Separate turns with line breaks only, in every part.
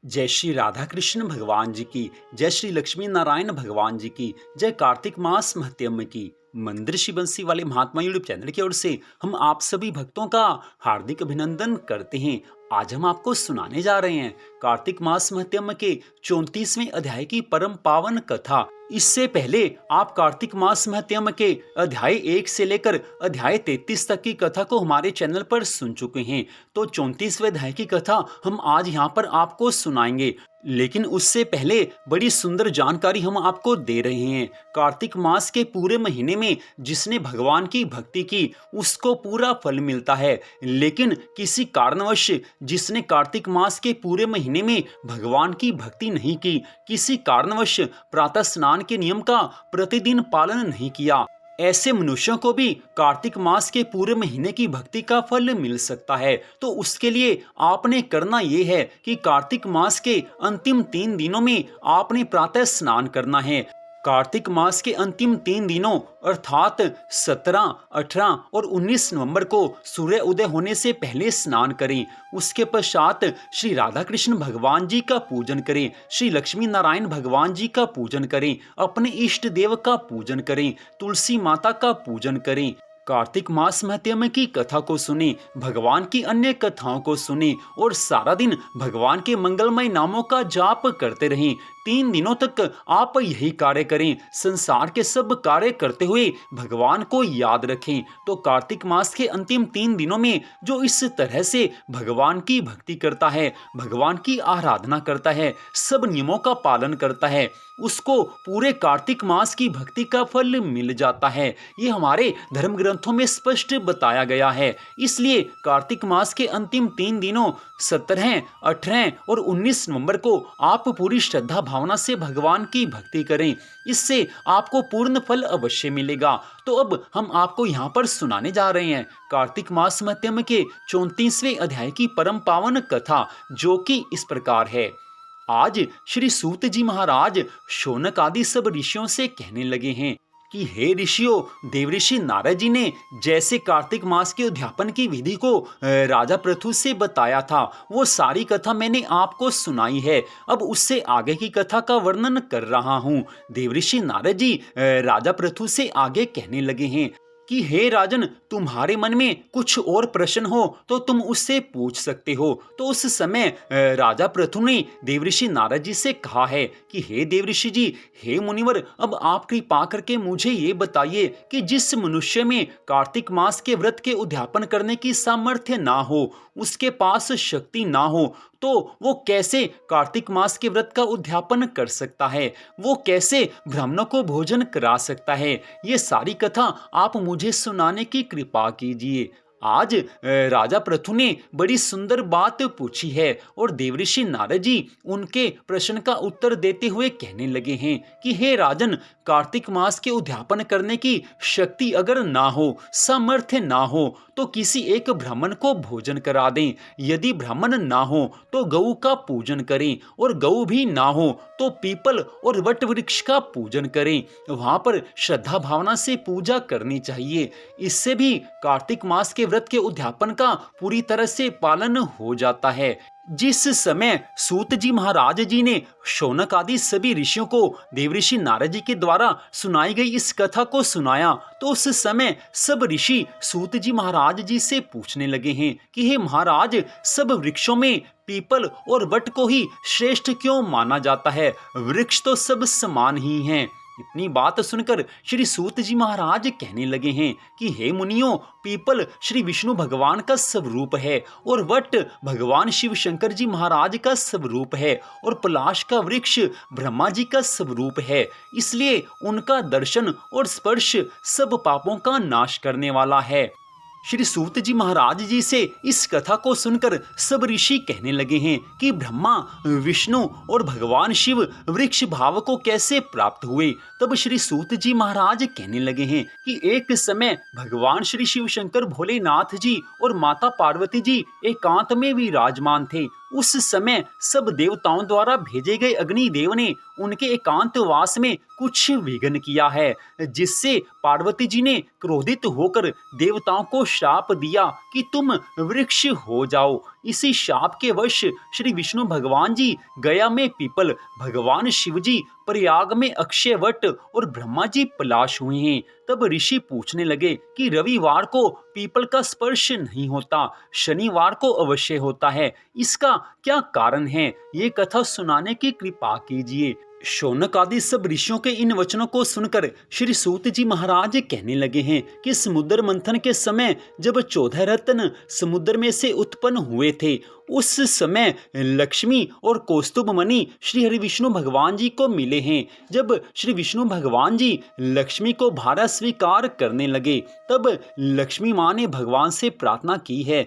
जय श्री राधा कृष्ण भगवान जी की, जय श्री लक्ष्मी नारायण भगवान जी की, जय कार्तिक मास महत्यम की। मंदिर श्री बंसी वाले महात्मा यूट्यूब चैनल की ओर से हम आप सभी भक्तों का हार्दिक अभिनंदन करते हैं। आज हम आपको सुनाने जा रहे हैं कार्तिक मास महत्यम के 34वें अध्याय की परम पावन कथा। इससे पहले आप कार्तिक मास महत्यम के अध्याय 1 से लेकर अध्याय 33 तक की कथा को हमारे चैनल पर सुन चुके हैं। तो 34वें अध्याय की कथा हम आज यहाँ पर आपको सुनाएंगे, लेकिन उससे पहले बड़ी सुंदर जानकारी हम आपको दे रहे हैं। कार्तिक मास के पूरे महीने में जिसने भगवान की भक्ति की उसको पूरा फल मिलता है, लेकिन किसी कारणवश जिसने कार्तिक मास के पूरे महीने में भगवान की भक्ति नहीं की, किसी कारणवश प्रातः स्नान के नियम का प्रतिदिन पालन नहीं किया, ऐसे मनुष्यों को भी कार्तिक मास के पूरे महीने की भक्ति का फल मिल सकता है। तो उसके लिए आपने करना यह है कि कार्तिक मास के अंतिम 3 दिनों में आपने प्रातः स्नान करना है। कार्तिक मास के अंतिम 3 दिनों अर्थात 17, 18 और 19 नवंबर को सूर्य उदय होने से पहले स्नान करें। उसके पश्चात श्री राधा कृष्ण भगवान जी का पूजन करें, श्री लक्ष्मी नारायण भगवान जी का पूजन करें, अपने इष्ट देव का पूजन करें, तुलसी माता का पूजन करें। कार्तिक मास महत्यम की कथा को सुने, भगवान की अन्य कथाओं को सुने और सारा दिन भगवान के मंगलमय नामों का जाप करते रहें। 3 दिनों तक आप यही कार्य करें। संसार के सब कार्य करते हुए भगवान को याद रखें। तो कार्तिक मास के अंतिम 3 दिनों में जो इस तरह से भगवान की भक्ति करता है, भगवान की आराधना करता है, सब नियमों का पालन करता है, उसको पूरे कार्तिक मास की भक्ति का फल मिल जाता है। ये हमारे धर्म ग्रंथों में स्पष्ट बताया गया है। इसलिए कार्तिक मास के अंतिम 3 दिनों 17, 18 और 19 नवंबर को आप पूरी श्रद्धा भावना से भगवान की भक्ति करें। इससे आपको पूर्ण फल अवश्य मिलेगा। तो अब हम आपको यहाँ पर सुनाने जा रहे हैं कार्तिक मास महत्यम के 34वें अध्याय की परम पावन कथा, जो कि इस प्रकार है। आज श्री सूत जी महाराज शौनक आदि सब ऋषियों से कहने लगे हैं कि हे ऋषियों, देवऋषि नारद जी ने जैसे कार्तिक मास के उद्यापन की विधि को राजा पृथु से बताया था, वो सारी कथा मैंने आपको सुनाई है। अब उससे आगे की कथा का वर्णन कर रहा हूँ। देवऋषि नारद जी राजा पृथु से आगे कहने लगे हैं कि हे राजन, तुम्हारे मन में कुछ और प्रश्न हो तो तुम उससे पूछ सकते हो। तो उस समय राजा पृथु ने देवऋषि नारद जी से कहा है कि हे देवऋषि जी, हे मुनिवर, अब आप कृपा करके मुझे ये बताइए कि जिस मनुष्य में कार्तिक मास के व्रत के उद्यापन करने की सामर्थ्य ना हो, उसके पास शक्ति ना हो, तो वो कैसे कार्तिक मास के व्रत का उद्यापन कर सकता है, वो कैसे ब्राह्मणों को भोजन करा सकता है। ये सारी कथा आप मुझे सुनाने की कृपा कीजिए। आज राजा पृथु ने बड़ी सुंदर बात पूछी है और देवऋषि नारद जी उनके प्रश्न का उत्तर देते हुए कहने लगे हैं कि हे राजन, कार्तिक मास के उद्यापन करने की शक्ति अगर ना हो, सामर्थ्य ना हो, तो किसी एक ब्राह्मण को भोजन करा दें। यदि ब्राह्मण ना हो तो गऊ का पूजन करें, और गऊ भी ना हो तो पीपल और वट वृक्ष का पूजन करें। वहां पर श्रद्धा भावना से पूजा करनी चाहिए। इससे भी कार्तिक मास के व्रत के उद्यापन का पूरी तरह से पालन हो जाता है। जिस समय सूत जी महाराज जी ने शौनक आदि सभी ऋषियों को देवऋषि नारद जी के द्वारा सुनाई गई इस कथा को सुनाया, तो उस समय सब ऋषि सूत जी महाराज जी से पूछने लगे हैं कि हे महाराज, सब वृक्षों में पीपल और वट को ही श्रेष्ठ क्यों माना जाता है? वृक्ष तो सब समान ही हैं। इतनी बात सुनकर श्री सूत जी महाराज कहने लगे हैं कि हे मुनियों, पीपल श्री विष्णु भगवान का स्वरूप है और वट भगवान शिव शंकर जी महाराज का स्वरूप है और पलाश का वृक्ष ब्रह्मा जी का स्वरूप है। इसलिए उनका दर्शन और स्पर्श सब पापों का नाश करने वाला है। श्री सूत जी महाराज जी से इस कथा को सुनकर सब ऋषि कहने लगे हैं कि ब्रह्मा, विष्णु और भगवान शिव वृक्ष भाव को कैसे प्राप्त हुए। तब श्री सूत जी महाराज कहने लगे हैं कि एक समय भगवान श्री शिव शंकर भोलेनाथ जी और माता पार्वती जी एकांत में विराजमान थे। उस समय सब देवताओं द्वारा भेजे गए अग्निदेव ने उनके एकांतवास में कुछ विघ्न किया है, जिससे पार्वती जी ने क्रोधित होकर देवताओं को शाप दिया कि तुम वृक्ष हो जाओ। इसी शाप के वश श्री विष्णु भगवान जी गया में पीपल, भगवान शिव जी प्रयाग में अक्षय वट और ब्रह्मा जी पलाश हुए हैं। तब ऋषि पूछने लगे कि रविवार को पीपल का स्पर्श नहीं होता, शनिवार को अवश्य होता है, इसका क्या कारण है? ये कथा सुनाने की कृपा कीजिए। शौनक आदि सब ऋषियों के इन वचनों को सुनकर श्री सूत जी महाराज कहने लगे हैं कि समुद्र मंथन के समय जब 14 रत्न समुद्र में से उत्पन्न हुए थे, उस समय लक्ष्मी और कौस्तुभ मणि श्री हरि विष्णु भगवान जी को मिले हैं। जब श्री विष्णु भगवान जी लक्ष्मी को भारा स्वीकार करने लगे, तब लक्ष्मी माँ ने भगवान से प्रार्थना की है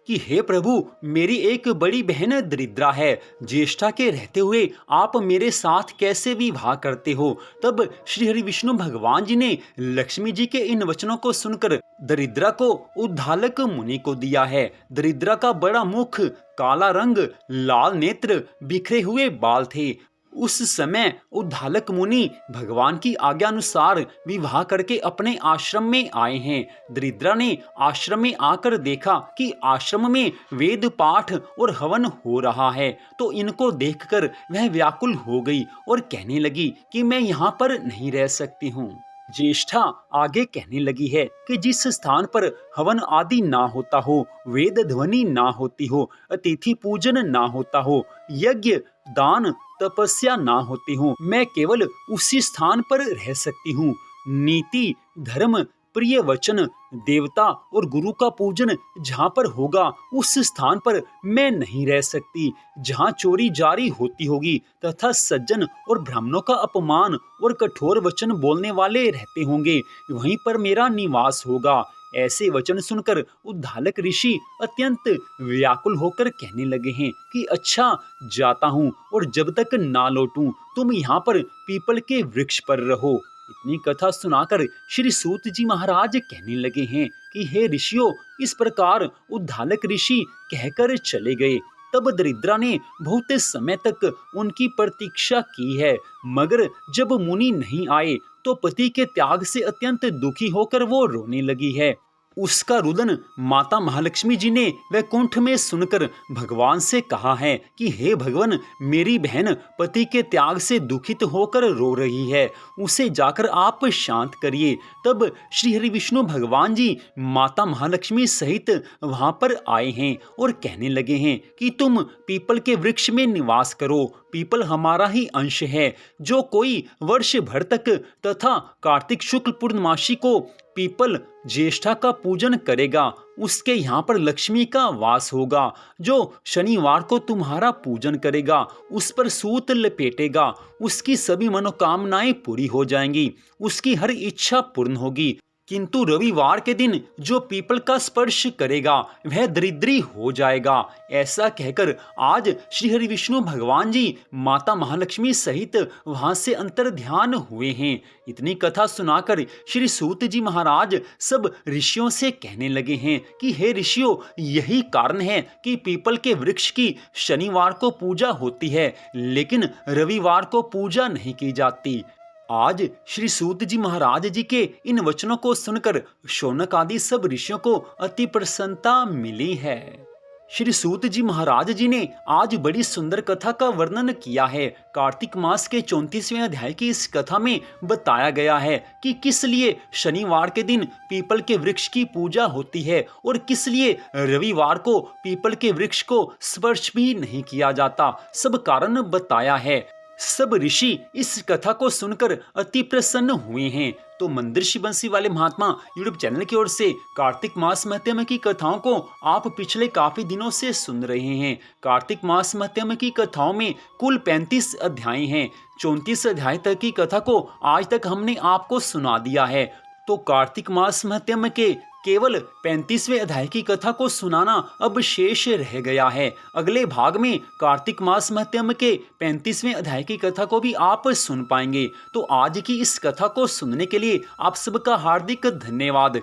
कि हे प्रभु, मेरी एक बड़ी बहन दरिद्रा है, ज्येष्ठा के रहते हुए आप मेरे साथ कैसे विवाह करते हो? तब श्री हरि विष्णु भगवान जी ने लक्ष्मी जी के इन वचनों को सुनकर दरिद्रा को उद्धालक मुनि को दिया है। दरिद्रा का बड़ा मुख, काला रंग, लाल नेत्र, बिखरे हुए बाल थे। उस समय उद्धालक मुनि भगवान की आज्ञा अनुसार विवाह करके अपने आश्रम में आए हैं। दरिद्रा ने आश्रम में आकर देखा कि आश्रम में वेद पाठ और हवन हो रहा है, तो इनको देखकर वह व्याकुल हो गई और कहने लगी कि मैं यहाँ पर नहीं रह सकती हूँ। ज्येष्ठा आगे कहने लगी है कि जिस स्थान पर हवन आदि ना होता हो, वेद ध्वनि ना होती हो, अतिथि पूजन ना होता हो, यज्ञ दान तपस्या ना होती हो, मैं केवल उसी स्थान पर रह सकती हूँ। नीति, धर्म, प्रिय वचन, देवता और गुरु का पूजन जहाँ पर होगा, उस स्थान पर मैं नहीं रह सकती। जहाँ चोरी जारी होती होगी तथा सज्जन और ब्राह्मणों का अपमान और कठोर वचन बोलने वाले रहते होंगे, वहीं पर मेरा निवास होगा। ऐसे वचन सुनकर उद्धालक ऋषि अत्यंत व्याकुल होकर कहने लगे हैं कि अच्छा, जाता हूँ और जब तक ना लौटूं तुम यहाँ पर पीपल के वृक्ष पर रहो। इतनी कथा सुनाकर श्री सूत जी महाराज कहने लगे हैं कि हे ऋषियों, इस प्रकार उद्धालक ऋषि कहकर चले गए। तब दरिद्रा ने बहुत समय तक उनकी प्रतीक्षा की है, मगर जब मुनि नहीं आए तो पति के त्याग से अत्यंत दुखी होकर वो रोने लगी है। उसका रुदन माता महालक्ष्मी जी ने वैकुंठ में सुनकर भगवान से कहा है कि हे भगवान, मेरी बहन पति के त्याग से दुखित होकर रो रही है, उसे जाकर आप शांत करिए। तब श्री हरि विष्णु भगवान जी माता महालक्ष्मी सहित वहां पर आए हैं और कहने लगे हैं कि तुम पीपल के वृक्ष में निवास करो। पीपल हमारा ही अंश है। जो कोई वर्ष भर तक तथा कार्तिक शुक्ल पूर्णमासी को पीपल ज्येष्ठा का पूजन करेगा, उसके यहाँ पर लक्ष्मी का वास होगा। जो शनिवार को तुम्हारा पूजन करेगा, उस पर सूत लपेटेगा, उसकी सभी मनोकामनाएं पूरी हो जाएंगी, उसकी हर इच्छा पूर्ण होगी। किंतु रविवार के दिन जो पीपल का स्पर्श करेगा वह दरिद्री हो जाएगा। ऐसा कहकर आज श्री हरि विष्णु भगवान जी माता महालक्ष्मी सहित वहां से अंतर ध्यान हुए हैं। इतनी कथा सुनाकर श्री सूत जी महाराज सब ऋषियों से कहने लगे हैं कि हे ऋषियों, यही कारण है कि पीपल के वृक्ष की शनिवार को पूजा होती है, लेकिन रविवार को पूजा नहीं की जाती। आज श्री सूत जी महाराज जी के इन वचनों को सुनकर शौनक आदि सब ऋषियों को अति प्रसन्नता मिली है। श्री सूत जी महाराज जी ने आज बड़ी सुंदर कथा का वर्णन किया है। कार्तिक मास के 34वें अध्याय की इस कथा में बताया गया है कि किस लिए शनिवार के दिन पीपल के वृक्ष की पूजा होती है और किस लिए रविवार को पीपल के वृक्ष को स्पर्श भी नहीं किया जाता। सब कारण बताया है। सब ऋषि इस कथा को सुनकर अति प्रसन्न हुए हैं। तो मंदिर बंसी वाले महात्मा यूट्यूब चैनल की ओर से कार्तिक मास महत्म की कथाओं को आप पिछले काफी दिनों से सुन रहे हैं। कार्तिक मास महत्म की कथाओं में कुल 35 अध्याय हैं। 34 अध्याय तक की कथा को आज तक हमने आपको सुना दिया है। तो कार्तिक मास महत्म के केवल 35वें अध्याय की कथा को सुनाना अब शेष रह गया है। अगले भाग में कार्तिक मास महत्म के 35वें अध्याय की कथा को भी आप सुन पाएंगे। तो आज की इस कथा को सुनने के लिए आप सबका हार्दिक धन्यवाद।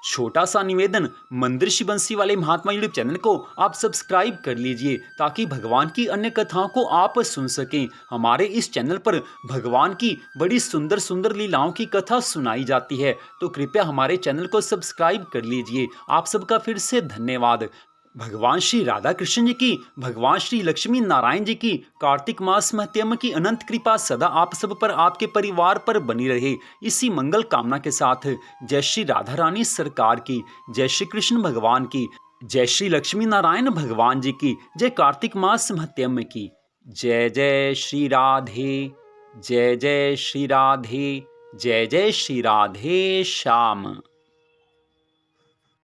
छोटा सा निवेदन, मंदिर श्री बंसी वाले महात्मा यूट्यूब चैनल को आप सब्सक्राइब कर लीजिए ताकि भगवान की अन्य कथाओं को आप सुन सकें। हमारे इस चैनल पर भगवान की बड़ी सुंदर सुंदर लीलाओं की कथा सुनाई जाती है, तो कृपया हमारे चैनल को सब्सक्राइब कर लीजिए। आप सबका फिर से धन्यवाद। भगवान श्री राधा कृष्ण जी की, भगवान श्री लक्ष्मी नारायण जी की कार्तिक मास महत्म की अनंत कृपा सदा आप सब पर, आपके परिवार पर बनी रहे। इसी मंगल कामना के साथ जय श्री राधा रानी सरकार की, जय श्री कृष्ण भगवान की, जय श्री लक्ष्मी नारायण भगवान जी की, जय कार्तिक मास महत्म की। जय जय श्री राधे, जय जय श्री राधे, जय जय श्री राधे श्याम।